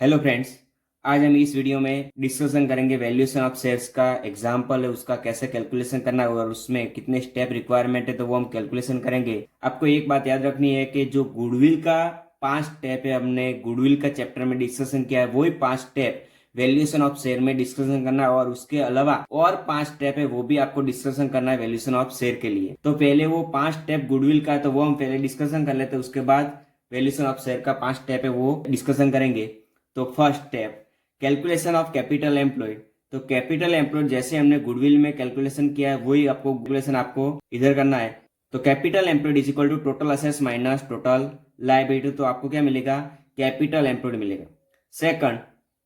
Hello friends. आज हम इस वीडियो में डिस्कशन करेंगे वैल्यूएशन ऑफ शेयर्स का एग्जांपल है, उसका कैसे कैलकुलेशन करना है और उसमें कितने स्टेप रिक्वायरमेंट है तो वो हम कैलकुलेशन करेंगे। आपको एक बात याद रखनी है कि जो गुडविल का 5 स्टेप है, हमने गुडविल का चैप्टर में डिस्कशन किया है, वही 5 स्टेप वैल्यूएशन ऑफ शेयर में डिस्कशन करना है और उसके अलावा और 5 स्टेप है वो भी आपको डिस्कशन करना है वैल्यूएशन ऑफ शेयर के लिए। तो पहले वो 5 स्टेप गुडविल का है तो वो हम पहले डिस्कशन कर लेते हैं, उसके बाद वैल्यूएशन ऑफ शेयर का 5 स्टेप है वो डिस्कशन करेंगे। तो first step calculation of capital employed. तो कैपिटल एम्प्लॉयड जैसे हमने गुडविल में कैलकुलेशन किया है वही आपको कैलकुलेशन आपको इधर करना है। तो capital employed is equal to total assets minus total liability. तो आपको क्या मिलेगा? कैपिटल एम्प्लॉयड मिलेगा। Second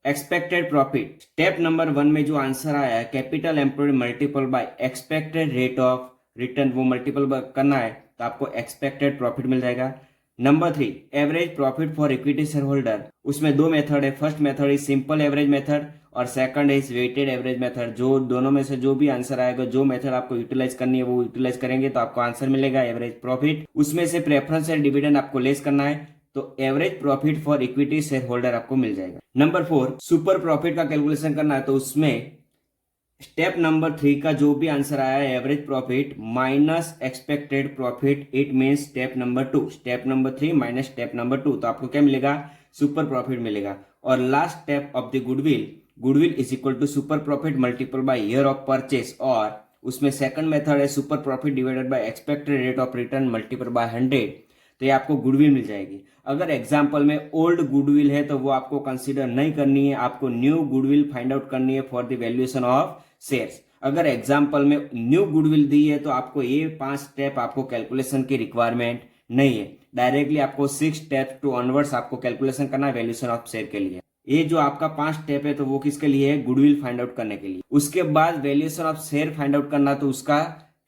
expected profit. Step number 1 में जो आंसर आया है capital employed multiple by expected rate of return, वो मल्टीपल करना है तो आपको एक्सपेक्टेड प्रॉफिट मिल जाएगा। Number 3 average profit for equity share holder. उसमें दो मेथड है, first method is simple average method और second is weighted average method. जो दोनों में से जो भी आंसर आएगा, जो मेथड आपको यूटिलाइज करनी है वो यूटिलाइज करेंगे तो आपको आंसर मिलेगा एवरेज प्रॉफिट। उसमें से प्रेफरेंस एंड डिविडेंड आपको लेस करना है तो average profit for equity share holder आपको मिल जाएगा। नंबर 4 सुपर प्रॉफिट का कैलकुलेशन करना है तो उसमें स्टेप नंबर 3 का जो भी आंसर आया है average profit minus expected profit, it means step number 2। Step number 3 minus step number 2 तो आपको क्या मिलेगा? सुपर प्रॉफिट मिलेगा। और last step of the goodwill, goodwill is equal to super profit multiple by year of purchase, और उसमें second method है super profit divided by expected rate of return multiple by 100। तो ये आपको गुडविल मिल जाएगी। अगर एग्जाम्पल में ओल्ड गुडविल है तो वो आपको कंसीडर नहीं करनी है, आपको न्यू गुडविल फाइंड आउट करनी है for the valuation of shares. अगर एग्जाम्पल में न्यू गुडविल दी है तो आपको ये 5 स्टेप आपको कैलकुलेशन की रिक्वायरमेंट नहीं है, डायरेक्टली आपको 6 स्टेप टू ऑनवर्ड्स आपको कैलकुलेशन करना है वैल्यूएशन ऑफ शेयर के लिए। ये जो आपका 5 स्टेप है तो वो किसके लिए है? गुडविल फाइंड आउट करने के लिए। उसके बाद valuation of share find out करना तो उसका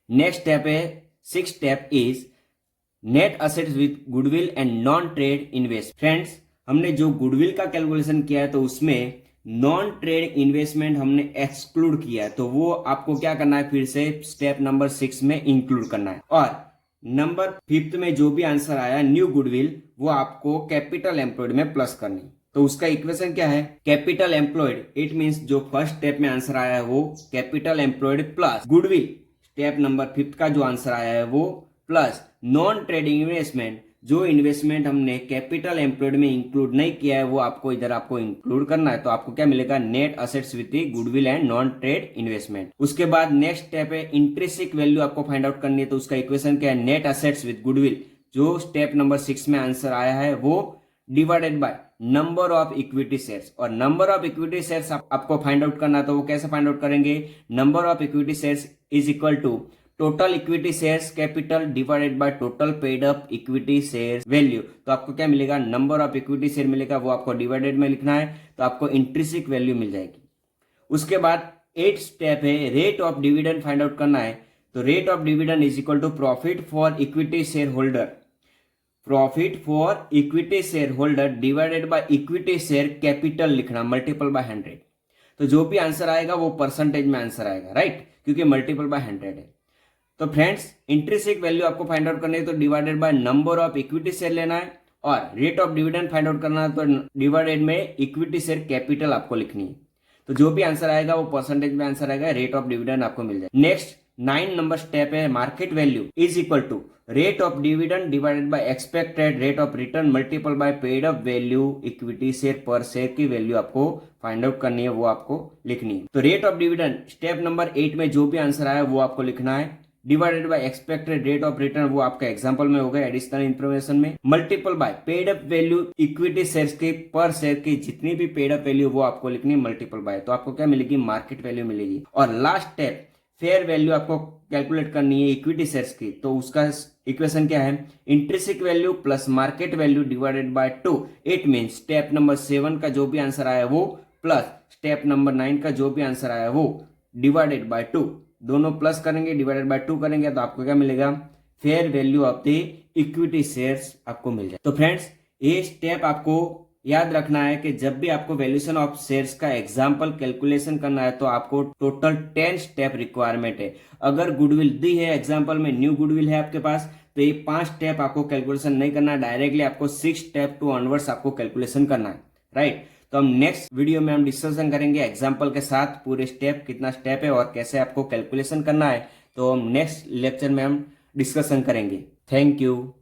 नेक्स्ट स्टेप है 6 step is net assets with goodwill and non trade invest. Friends, हमने जो गुडविल का कैलकुलेशन किया है तो उसमें नॉन ट्रेड इन्वेस्टमेंट हमने एक्सक्लूड किया है तो वो आपको क्या करना है? फिर से स्टेप नंबर 6 में इंक्लूड करना है। और नंबर 5 में जो भी आंसर आया न्यू गुडविल, वो आपको कैपिटल एम्प्लॉयड में प्लस करनी। तो उसका इक्वेशन क्या है? कैपिटल एम्प्लॉयड, इट मींस जो फर्स्ट स्टेप में आंसर आया है वो capital employed plus goodwill, step number 5 का जो आंसर आया है वो प्लस नॉन ट्रेडिंग इन्वेस्टमेंट, जो इन्वेस्टमेंट हमने कैपिटल एम्प्लॉयड में इंक्लूड नहीं किया है वो आपको इधर आपको इंक्लूड करना है। तो आपको क्या मिलेगा? Net assets with goodwill and non trade investment. उसके बाद नेक्स्ट स्टेप है इंट्रिंसिक वैल्यू आपको फाइंड आउट करनी है तो उसका इक्वेशन क्या है? नेट असेट्स विद गुडविल, जो स्टेप नंबर 6 में आंसर आया है वो divided by number of equity shares. और नंबर ऑफ इक्विटी शेयर्स आपको फाइंड आउट करना तो वो कैसे फाइंड आउट करेंगे? Number of equity shares is equal to total equity shares capital divided by total paid up equity shares value. तो आपको क्या मिलेगा? नंबर ऑफ इक्विटी शेयर मिलेगा, वो आपको डिवाइडेड में लिखना है तो आपको इंट्रिंसिक वैल्यू मिल जाएगी। उसके बाद 8 स्टेप है rate of dividend find out करना है तो rate of dividend is equal to profit for equity share holder, profit for equity share holder divided by equity share capital लिखना मल्टीपल बाय 100। तो जो भी आंसर आएगा वो परसेंटेज में आंसर आएगा, राइट, क्योंकि मल्टीपल बाय 100 है। तो फ्रेंड्स, इंट्रिंसिक वैल्यू आपको फाइंड आउट करनी है तो divided by number of equity share लेना है, और rate of dividend find out करना है तो डिवाइडेड में इक्विटी शेयर कैपिटल आपको लिखनी है। तो जो भी आंसर आएगा वो परसेंटेज में आंसर आएगा, रेट ऑफ डिविडेंड आपको मिल जाएगा। नेक्स्ट 9 नंबर स्टेप है market value is equal to rate of dividend divided by expected rate of return multiple by paid up value equity share पर शेयर की वैल्यू आपको find out करनी है, वो आपको लिखनी है। तो rate of dividend step number 8 में जो भी आंसर आया वो आपको लिखना है, divided by expected rate of return, वो आपका एग्जांपल में होगा एडिशनल इंफॉर्मेशन में, multiple by paid up value equity shares के पर शेयर की जितनी भी पेड अप वैल्यू वो आपको लिखनी है मल्टीपल बाय। तो आपको क्या मिलेगी? मार्केट वैल्यू मिलेगी। और लास्ट स्टेप फेयर वैल्यू आपको कैलकुलेट करनी है इक्विटी शेयर्स की तो उसका इक्वेशन क्या है? Intrinsic value plus market value divided by 2। It means step number 7 का जो भी आंसर आया वो प्लस स्टेप नंबर 9 का जो भी आंसर आया वो डिवाइडेड बाय 2, दोनों प्लस करेंगे डिवाइडेड बाय 2 करेंगे तो आपको क्या मिलेगा? Fair value of the equity shares आपको मिल जाए। तो फ्रेंड्स, ये स्टेप आपको याद रखना है कि जब भी आपको वैल्यूएशन ऑफ शेयर्स का एग्जांपल कैलकुलेशन करना है तो आपको टोटल 10 स्टेप रिक्वायरमेंट है। अगर गुडविल दी है एग्जांपल में, न्यू गुडविल है आपके पास, तो ये 5 स्टेप आपको कैलकुलेशन नहीं करना है, डायरेक्टली आपको 6 स्टेप टू ऑनवर्ड्स आपको कैलकुलेशन करना है, राइट। तो हम नेक्स्ट वीडियो में हम डिस्कशन करेंगे एग्जाम्पल के साथ पूरे स्टेप, कितना स्टेप है और कैसे आपको कैलकुलेशन करना है, तो हम नेक्स्ट लेक्चर में हम डिस्कशन करेंगे। Thank you.